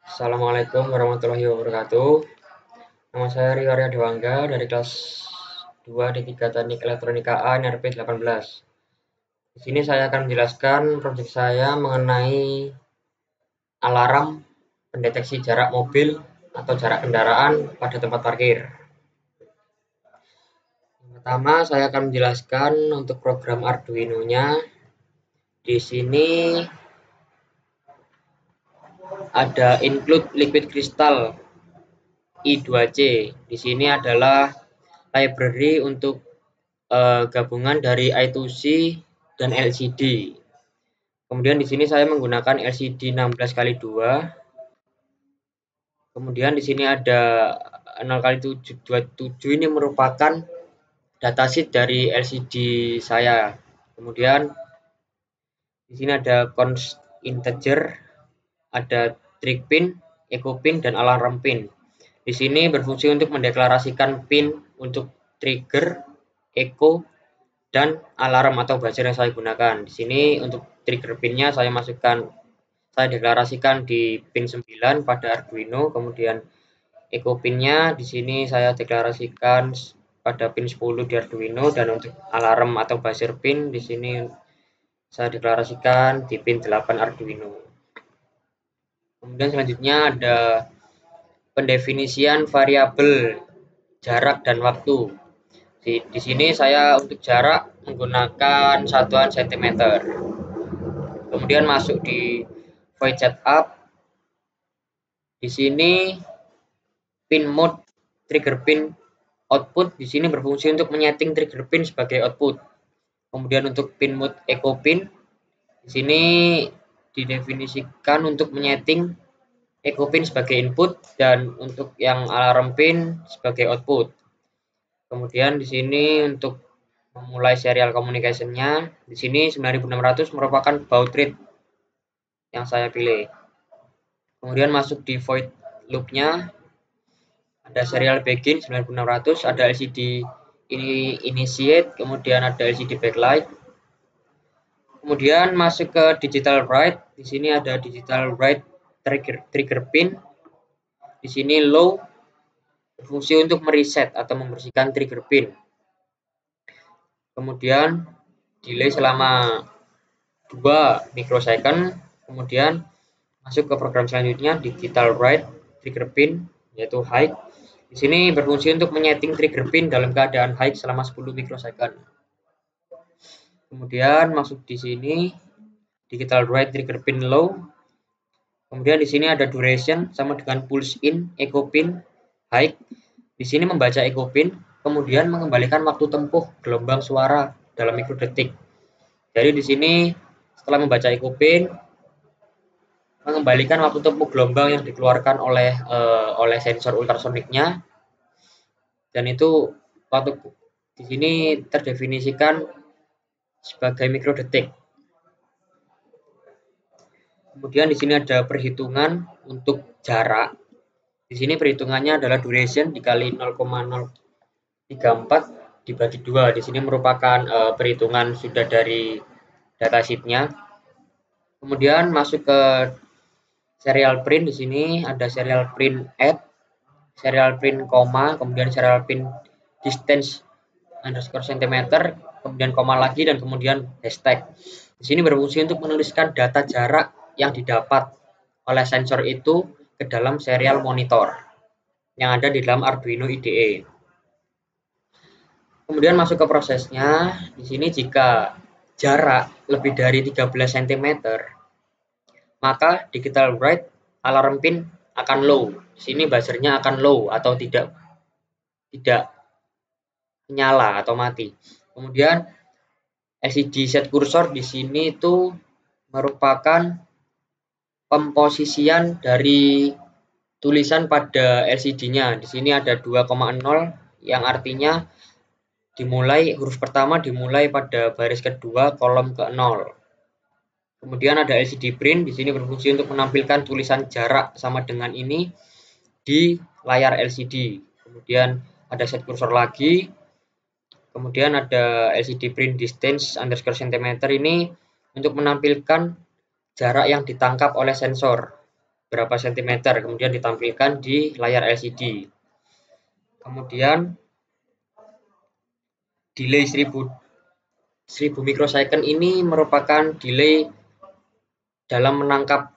Assalamualaikum warahmatullahi wabarakatuh. Nama saya Rio Arya Dewangga dari kelas 2 D3 Teknik Elektronika A NRP 18. Di sini saya akan menjelaskan proyek saya mengenai alarm pendeteksi jarak mobil atau jarak kendaraan pada tempat parkir. Yang pertama, saya akan menjelaskan untuk program Arduino-nya. Di sini ada include liquid crystal I2C. Di sini adalah library untuk gabungan dari I2C dan LCD. Kemudian di sini saya menggunakan LCD 16x2. Kemudian di sini ada 0x27 ini merupakan datasheet dari LCD saya. Kemudian di sini ada const integer, ada trig pin, echo pin, dan alarm pin. Di sini berfungsi untuk mendeklarasikan pin untuk trigger, echo, dan alarm atau buzzer yang saya gunakan. Di sini untuk trigger pinnya saya deklarasikan di pin 9 pada Arduino, kemudian echo pinnya di sini saya deklarasikan pada pin 10 di Arduino, dan untuk alarm atau buzzer pin di sini saya deklarasikan di pin 8 Arduino. Kemudian selanjutnya ada pendefinisian variabel jarak dan waktu. Di sini saya untuk jarak menggunakan satuan cm. Kemudian masuk di void setup. Di sini pin mode trigger pin output di sini berfungsi untuk menyeting trigger pin sebagai output. Kemudian untuk pin mode echo pin di sini didefinisikan untuk menyeting echo pin sebagai input dan untuk yang alarm pin sebagai output. Kemudian di sini untuk memulai serial communication-nya, di sini 9600 merupakan baud rate yang saya pilih. Kemudian masuk di void loop-nya, ada serial begin 9600, ada LCD initiate, kemudian ada LCD backlight. Kemudian masuk ke digital write, di sini ada digital write trigger pin. Di sini low berfungsi untuk mereset atau membersihkan trigger pin. Kemudian delay selama 2 mikrosecond. Kemudian masuk ke program selanjutnya, digital write trigger pin yaitu high. Di sini berfungsi untuk menyeting trigger pin dalam keadaan high selama 10 mikrosecond. Kemudian masuk di sini digital write trigger pin low. Kemudian di sini ada duration sama dengan pulse in echo pin high. Di sini membaca echo pin, kemudian mengembalikan waktu tempuh gelombang suara dalam mikrodetik. Jadi di sini setelah membaca echo pin, mengembalikan waktu tempuh gelombang yang dikeluarkan oleh sensor ultrasoniknya, dan itu waktu di sini terdefinisikan sebagai mikrodetik. Kemudian di sini ada perhitungan untuk jarak. Di sini perhitungannya adalah duration dikali 0,034 dibagi 2. Di sini merupakan perhitungan sudah dari datasheet-nya. Kemudian masuk ke serial print. Di sini ada serial print add, serial print koma, kemudian serial print distance underscore centimeter, kemudian koma lagi, dan kemudian hashtag. Di sini berfungsi untuk menuliskan data jarak yang didapat oleh sensor itu ke dalam serial monitor yang ada di dalam Arduino IDE. Kemudian masuk ke prosesnya. Di sini jika jarak lebih dari 13 cm, maka digital write alarm pin akan low. Di sini buzzernya akan low atau tidak nyala atau mati. Kemudian LCD set cursor di sini itu merupakan pemposisian dari tulisan pada LCD-nya. Di sini ada 2,0 yang artinya huruf pertama dimulai pada baris kedua kolom ke-0. Kemudian ada LCD print, di sini berfungsi untuk menampilkan tulisan jarak sama dengan ini di layar LCD. Kemudian ada set cursor lagi. Kemudian ada LCD print distance underscore centimeter, ini untuk menampilkan jarak yang ditangkap oleh sensor. berapa sentimeter, kemudian ditampilkan di layar LCD. Kemudian delay 1000 mikrosecond ini merupakan delay dalam menangkap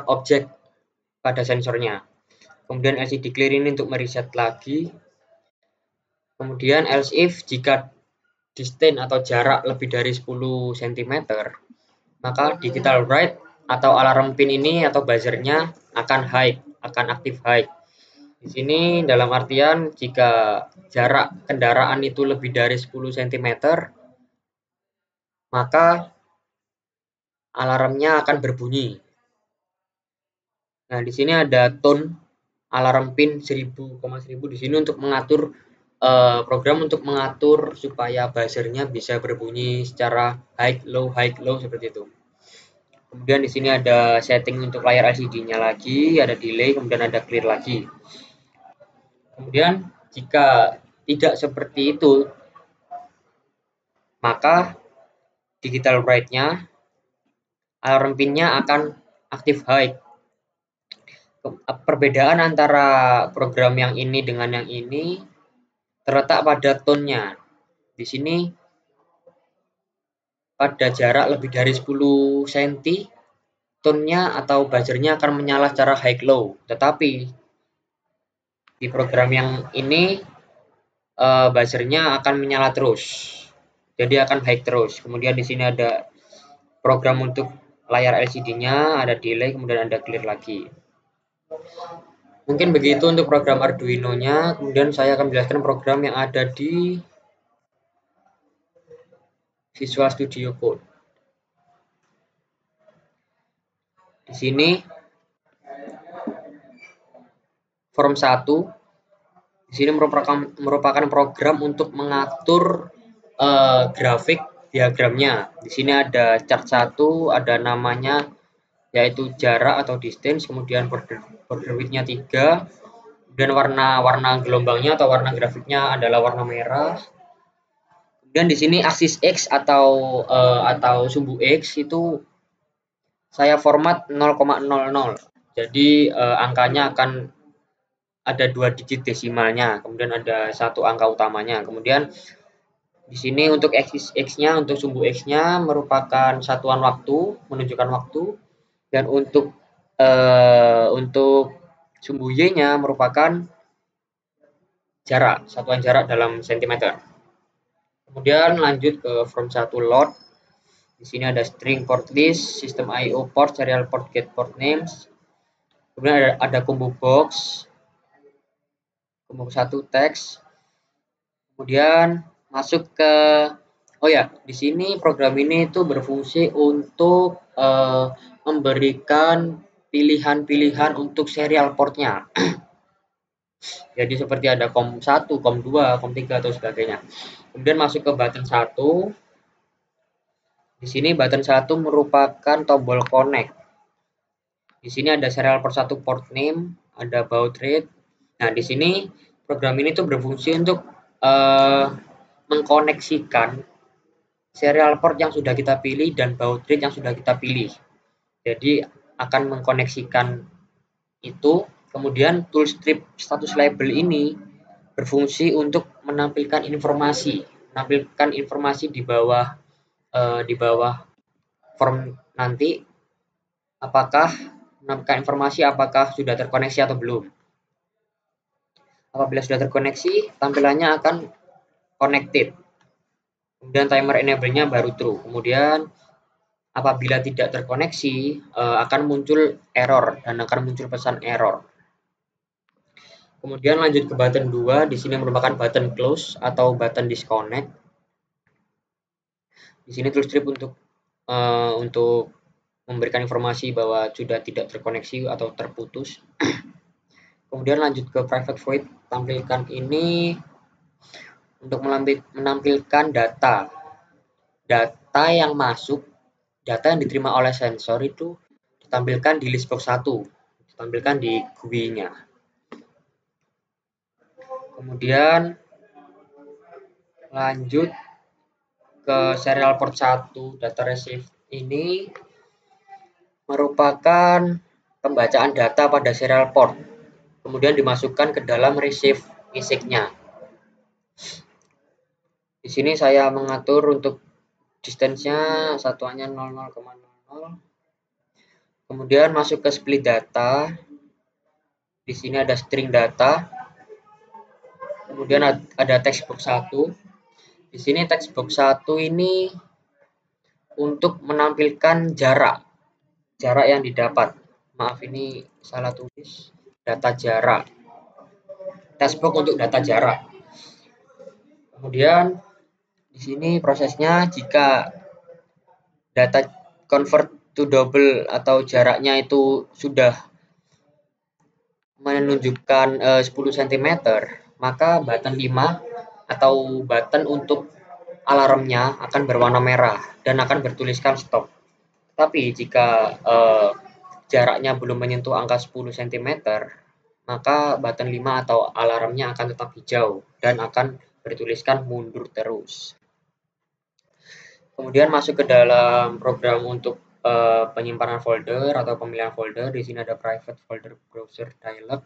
objek pada sensornya. Kemudian LCD clear ini untuk mereset lagi. Kemudian else if jika distance atau jarak lebih dari 10 cm, maka digital write atau alarm pin ini atau buzzernya akan aktif high. Di sini dalam artian jika jarak kendaraan itu lebih dari 10 cm, maka alarmnya akan berbunyi. Nah, di sini ada tone alarm pin 1000, di sini untuk mengatur program untuk mengatur supaya buzzernya bisa berbunyi secara high low seperti itu. Kemudian di sini ada setting untuk layar LCD-nya lagi, ada delay, kemudian ada clear lagi. Kemudian jika tidak seperti itu, maka digital write-nya, alarm pin-nya akan aktif high. Perbedaan antara program yang ini dengan yang ini terletak pada tone-nya. Di sini pada jarak lebih dari 10 cm, tone-nya atau buzzernya akan menyala secara high low. Tetapi di program yang ini buzzernya akan menyala terus. Jadi akan high terus. Kemudian di sini ada program untuk layar LCD-nya, ada delay, kemudian ada clear lagi. Mungkin begitu untuk program Arduino-nya. Kemudian saya akan menjelaskan program yang ada di Visual Studio Code. Di sini form 1 di sini merupakan program untuk mengatur grafik diagramnya. Di sini ada chart 1, ada namanya yaitu jarak atau distance, kemudian border width-nya 3, kemudian warna gelombangnya atau warna grafiknya adalah warna merah. Kemudian di sini aksis X atau sumbu X itu saya format 0,00. Jadi angkanya akan ada 2 digit desimalnya, kemudian ada 1 angka utamanya. Kemudian di sini untuk aksis X-nya, untuk sumbu X-nya merupakan satuan waktu, menunjukkan waktu, dan untuk sumbu Y-nya merupakan jarak, satuan jarak dalam sentimeter. Kemudian lanjut ke form 1 load. Di sini ada string port list, system IO port, serial port, get port names. Kemudian ada combo box, combo 1 teks. Kemudian masuk ke di sini program ini itu berfungsi untuk memberikan pilihan-pilihan untuk serial portnya. Jadi seperti ada COM 1, COM 2, COM 3 atau sebagainya. Kemudian masuk ke button 1. Di sini button 1 merupakan tombol connect. Di sini ada serial port 1 port name, ada baud rate. Nah, di sini program ini tuh berfungsi untuk mengkoneksikan serial port yang sudah kita pilih dan baud rate yang sudah kita pilih. Jadi akan mengkoneksikan itu. Kemudian toolstrip status label ini berfungsi untuk menampilkan informasi di bawah form nanti, menampilkan informasi apakah sudah terkoneksi atau belum. Apabila sudah terkoneksi, tampilannya akan connected. Kemudian timer enable-nya baru true. Kemudian apabila tidak terkoneksi, akan muncul error dan akan muncul pesan error. Kemudian lanjut ke button 2, di sini merupakan button close atau button disconnect. Di sini toolstrip untuk memberikan informasi bahwa sudah tidak terkoneksi atau terputus. Kemudian lanjut ke private void, tampilkan ini untuk menampilkan data yang masuk, data yang diterima oleh sensor itu ditampilkan di list box 1, ditampilkan di GUI-nya. Kemudian lanjut ke serial port 1 data receive ini merupakan pembacaan data pada serial port, kemudian dimasukkan ke dalam receive ISIC-nya. Di sini saya mengatur untuk distance-nya satuannya 00,00. Kemudian masuk ke split data. Di sini ada string data. Kemudian ada textbox 1. Di sini textbox 1 ini untuk menampilkan jarak yang didapat. Maaf, ini salah tulis. Data jarak. Textbox untuk data jarak. Kemudian di sini prosesnya jika data convert to double atau jaraknya itu sudah menunjukkan 10 cm, maka button 5 atau button untuk alarmnya akan berwarna merah dan akan bertuliskan stop. Tapi jika jaraknya belum menyentuh angka 10 cm, maka button 5 atau alarmnya akan tetap hijau dan akan bertuliskan mundur terus. Kemudian masuk ke dalam program untuk penyimpanan folder atau pemilihan folder. Di sini ada private folder browser dialog.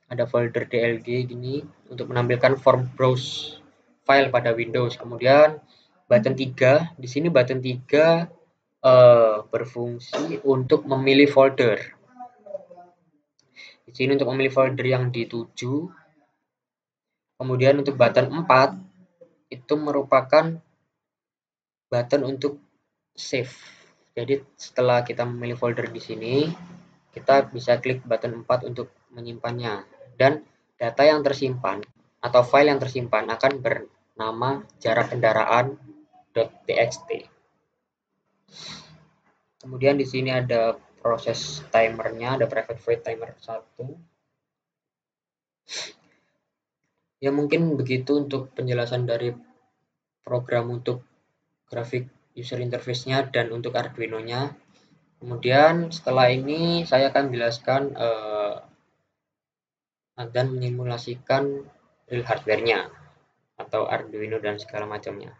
Ada folder DLG gini untuk menampilkan form browse file pada Windows. Kemudian button 3, di sini button 3 berfungsi untuk memilih folder. Di sini untuk memilih folder yang dituju. Kemudian untuk button 4 itu merupakan button untuk save. Jadi setelah kita memilih folder di sini, kita bisa klik button 4 untuk menyimpannya. Dan data yang tersimpan atau file yang tersimpan akan bernama jarak kendaraan.txt. Kemudian di sini ada proses timernya, ada private void timer 1. Ya mungkin begitu untuk penjelasan dari program untuk grafik user interface-nya dan untuk Arduino-nya. Kemudian setelah ini saya akan menjelaskan dan menyimulasikan real hardware-nya atau Arduino dan segala macamnya.